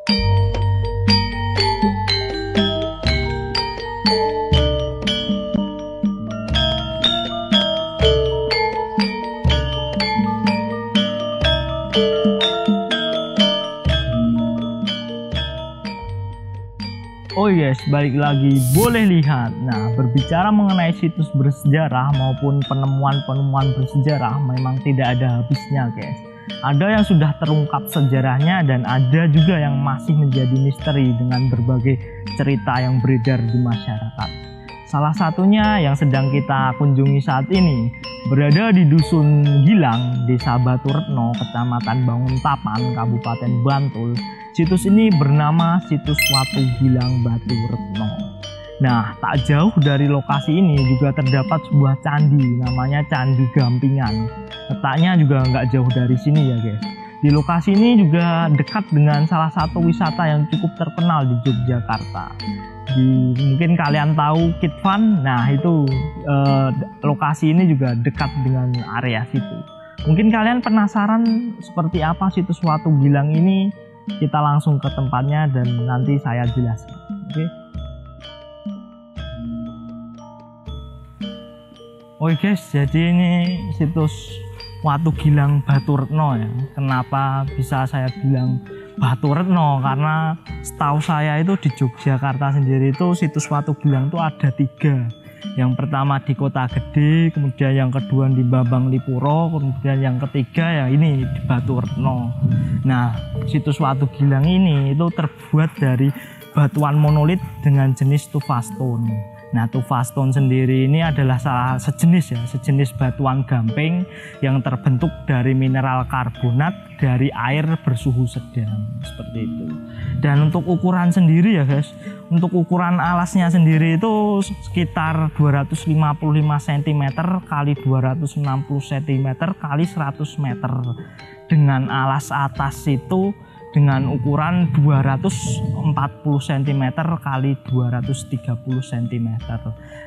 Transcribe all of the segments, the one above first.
Oh yes, balik lagi boleh lihat. Nah, berbicara mengenai situs bersejarah maupun penemuan-penemuan bersejarah memang tidak ada habisnya, guys. Ada yang sudah terungkap sejarahnya dan ada juga yang masih menjadi misteri dengan berbagai cerita yang beredar di masyarakat. Salah satunya yang sedang kita kunjungi saat ini berada di Dusun Gilang, Desa Batu Retno, Kecamatan Banguntapan, Kabupaten Bantul. Situs ini bernama Situs Watu Gilang Batu Retno. Nah, tak jauh dari lokasi ini juga terdapat sebuah candi namanya Candi Gampingan. Letaknya juga nggak jauh dari sini ya guys. Di lokasi ini juga dekat dengan salah satu wisata yang cukup terkenal di Yogyakarta. Mungkin kalian tahu Kitvan. Nah, itu lokasi ini juga dekat dengan area situ. Mungkin kalian penasaran seperti apa situs Watu Gilang ini. Kita langsung ke tempatnya dan nanti saya jelaskan. Oke guys, jadi ini situs Watu Gilang Batu Retno ya. Kenapa bisa saya bilang Batu Retno? Karena setahu saya itu di Yogyakarta sendiri itu situs Watu Gilang itu ada 3. Yang pertama di Kota Gede, kemudian yang kedua di Bambang Lipuro, kemudian yang ketiga ya ini di Batu Retno. Nah, situs Watu Gilang ini itu terbuat dari batuan monolit dengan jenis tufa stone. Nah, tufa stone sendiri ini adalah sejenis batuan gamping yang terbentuk dari mineral karbonat dari air bersuhu sedang seperti itu. Dan untuk ukuran sendiri ya guys, untuk ukuran alasnya sendiri itu sekitar 255 cm kali 260 cm kali 100 meter dengan alas atas itu dengan ukuran 240 cm kali 230 cm.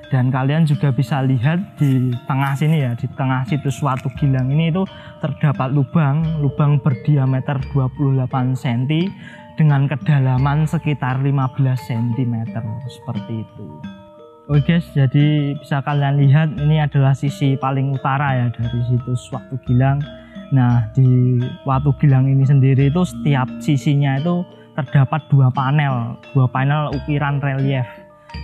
Dan kalian juga bisa lihat di tengah sini ya, di tengah situs Watu Gilang ini itu terdapat lubang berdiameter 28 cm dengan kedalaman sekitar 15 cm seperti itu. Oke guys, jadi bisa kalian lihat ini adalah sisi paling utara ya dari situs Watu Gilang. Nah, di Watu Gilang ini sendiri itu setiap sisinya itu terdapat 2 panel ukiran relief.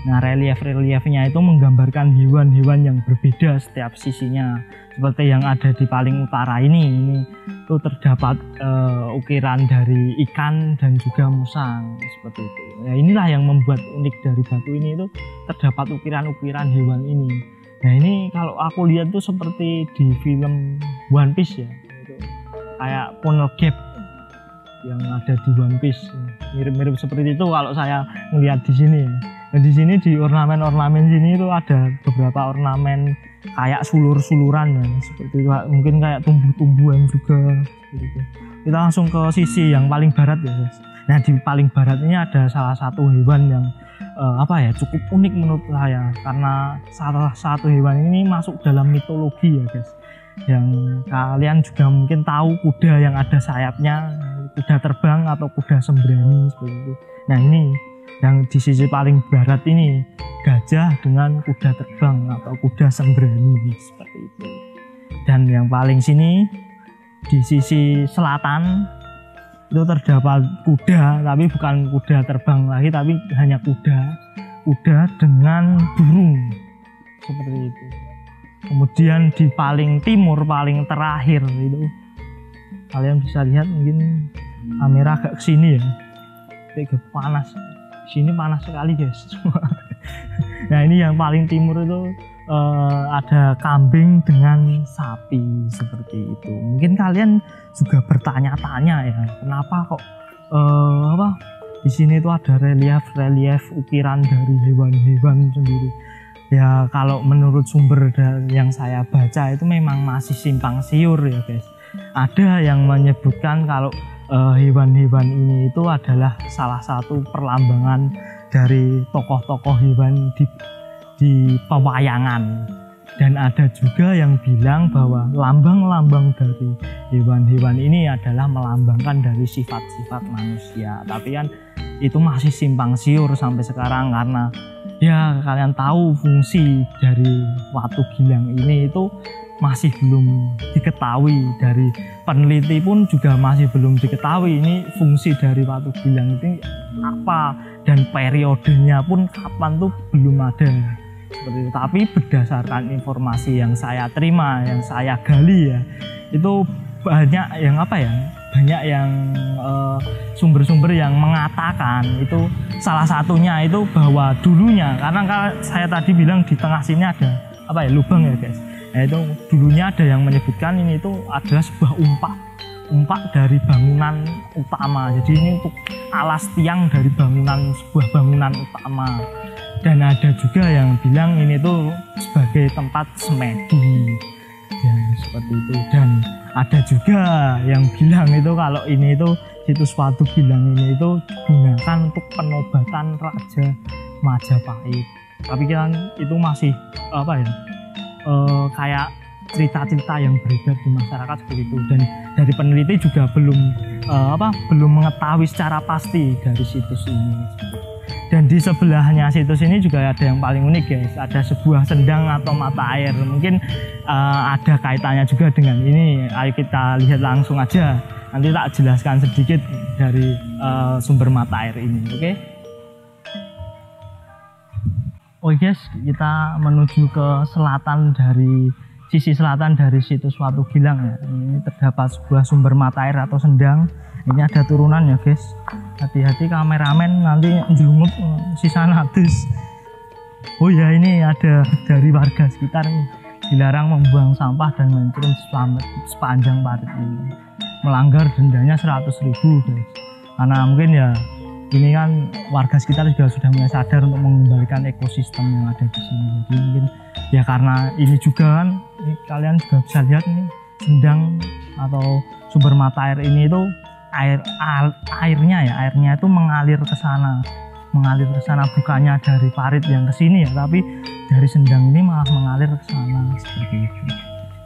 Nah, reliefnya itu menggambarkan hewan-hewan yang berbeda setiap sisinya. Seperti yang ada di paling utara ini itu terdapat ukiran dari ikan dan juga musang seperti itu. Nah, inilah yang membuat unik dari batu ini itu terdapat ukiran-ukiran hewan ini. Nah, ini kalau aku lihat tuh seperti di film One Piece ya. Kayak Funnel Gap yang ada di One Piece, mirip-mirip seperti itu kalau saya melihat di sini ya. Dan di sini di ornamen sini itu ada beberapa ornamen kayak sulur-suluran ya, seperti itu. Mungkin kayak tumbuh-tumbuhan juga gitu. Kita langsung ke sisi yang paling barat ya guys. Nah, di paling barat ini ada salah satu hewan yang cukup unik menurut saya, karena salah satu hewan ini masuk dalam mitologi ya guys. Yang kalian juga mungkin tahu kuda yang ada sayapnya, kuda terbang atau kuda sembrani seperti itu. Nah, ini yang di sisi paling barat ini gajah dengan kuda terbang atau kuda sembrani seperti itu. Dan yang paling sini di sisi selatan itu terdapat kuda, tapi bukan kuda terbang lagi, tapi hanya kuda dengan burung seperti itu. Kemudian di paling timur, paling terakhir itu kalian bisa lihat, mungkin kamera agak kesini ya, agak panas. Sini panas sekali guys. Nah, ini yang paling timur itu ada kambing dengan sapi seperti itu. Mungkin kalian juga bertanya-tanya ya, kenapa kok di sini itu ada relief ukiran dari hewan-hewan sendiri. Ya, kalau menurut sumber yang saya baca itu memang masih simpang siur ya guys. Ada yang menyebutkan kalau hewan-hewan ini itu adalah salah satu perlambangan dari tokoh-tokoh hewan di pewayangan. Dan ada juga yang bilang bahwa lambang-lambang dari hewan-hewan ini adalah melambangkan dari sifat-sifat manusia. Tapi kan itu masih simpang siur sampai sekarang, karena ya kalian tahu fungsi dari watu gilang ini itu masih belum diketahui. Dari peneliti pun juga masih belum diketahui ini fungsi dari watu gilang itu apa, dan periodenya pun kapan tuh belum ada seperti itu. Tapi berdasarkan informasi yang saya terima, yang saya gali ya, itu banyak yang banyak yang sumber-sumber yang mengatakan itu salah satunya itu bahwa dulunya, karena saya tadi bilang di tengah sini ada lubang ya guys. Nah, itu dulunya ada yang menyebutkan ini itu adalah sebuah umpak dari bangunan utama. Jadi ini untuk alas tiang dari sebuah bangunan utama. Dan ada juga yang bilang ini tuh sebagai tempat semedi ya, seperti itu. Dan ada juga yang bilang itu kalau ini itu situs watu gilang ini itu digunakan untuk penobatan Raja Majapahit. Tapi kan itu masih kayak cerita-cerita yang beredar di masyarakat seperti itu. Dan dari peneliti juga belum mengetahui secara pasti dari situs ini. Dan di sebelahnya situs ini juga ada yang paling unik guys, ada sebuah sendang atau mata air. Mungkin ada kaitannya juga dengan ini. Ayo kita lihat langsung aja, nanti tak jelaskan sedikit dari sumber mata air ini. Oke guys, kita menuju ke sisi selatan dari situs watu gilang ya. Ini terdapat sebuah sumber mata air atau sendang. Ini ada turunan ya guys, hati-hati kameramen nanti jelungup sisa nadus. Oh ya, ini ada dari warga sekitar nih, dilarang membuang sampah dan mencurun sepanjang parit ini, melanggar dendanya 100.000 guys. Karena mungkin ya ini kan warga sekitar juga sudah mulai sadar untuk mengembalikan ekosistem yang ada di sini. Jadi mungkin ya karena ini juga kan, ini kalian juga bisa lihat nih, sendang atau sumber mata air ini itu airnya itu mengalir ke sana, bukannya dari parit yang ke sini ya, tapi dari sendang ini malah mengalir ke sana seperti itu.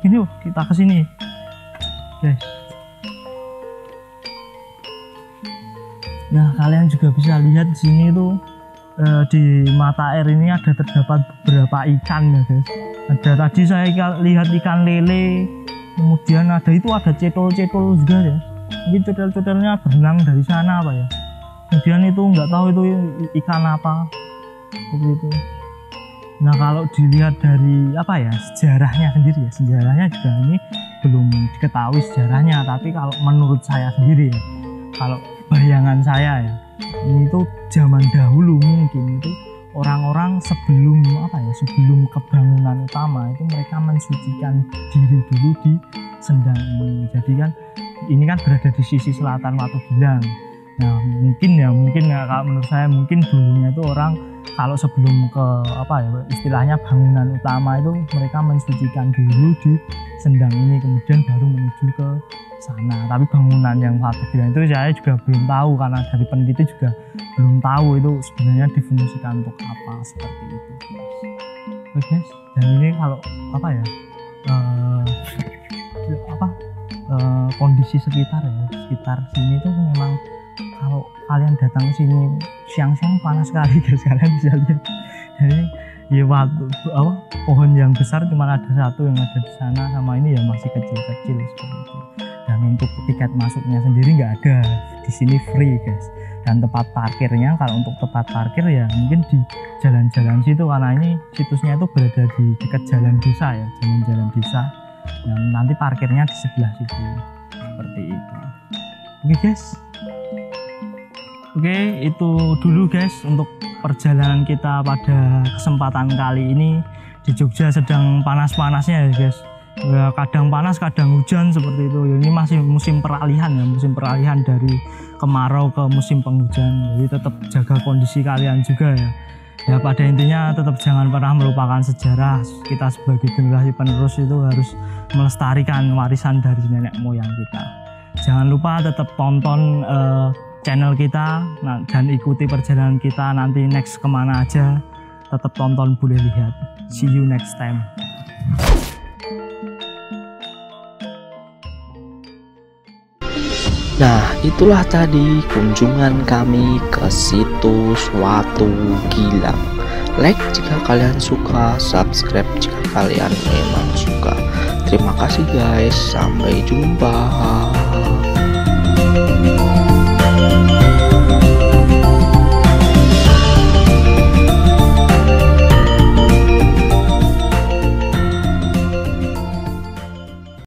Ini kita ke sini guys. Nah, kalian juga bisa lihat di sini tuh di mata air ini terdapat beberapa ikan ya guys. Ada tadi saya lihat ikan lele, kemudian ada cetol-cetol juga ya. Mungkin cetol-cetolnya berenang dari sana ya. Kemudian itu nggak tahu itu ikan apa seperti itu. Nah, kalau dilihat dari sejarahnya sendiri ya, sejarahnya juga ini belum diketahui sejarahnya. Tapi kalau menurut saya sendiri ya, kalau bayangan saya ya, ini tuh zaman dahulu mungkin itu orang-orang sebelum kebangunan utama itu mereka mensucikan diri dulu di sendang ini. Jadi kan ini kan berada di sisi selatan watu gilang. Nah, mungkin kalau menurut saya mungkin dulunya itu orang kalau sebelum ke istilahnya bangunan utama itu mereka mensucikan dulu di sendang ini, kemudian baru menuju ke sana. Tapi bangunan yang watu gilang itu saya juga belum tahu, karena dari peneliti juga belum tahu itu sebenarnya difungsikan untuk apa seperti itu guys. Dan ini kalau kondisi sekitar sini tuh memang kalau kalian datang ke sini siang-siang panas sekali guys, kalian bisa lihat. Jadi ya pohon yang besar cuma ada satu yang ada di sana, sama ini ya masih kecil-kecil seperti itu. Dan untuk tiket masuknya sendiri nggak ada, di sini free guys. Dan tempat parkirnya, kalau untuk tempat parkir ya mungkin di jalan-jalan situ, karena ini situsnya itu berada di dekat jalan desa ya, jalan-jalan desa. Dan nanti parkirnya di sebelah situ seperti itu. Oke guys, itu dulu guys untuk perjalanan kita pada kesempatan kali ini. Di Jogja sedang panas-panasnya ya guys, ya, kadang panas kadang hujan seperti itu. Ini masih musim peralihan ya, musim peralihan dari kemarau ke musim penghujan. Jadi tetap jaga kondisi kalian juga ya. Ya pada intinya tetap jangan pernah melupakan sejarah. Kita sebagai generasi penerus itu harus melestarikan warisan dari nenek moyang kita. Jangan lupa tetap tonton channel kita dan ikuti perjalanan kita nanti next kemana aja. Tetap tonton, boleh lihat. See you next time. Nah, itulah tadi kunjungan kami ke situs Watu Gilang. Like jika kalian suka, subscribe jika kalian memang suka. Terima kasih guys, sampai jumpa.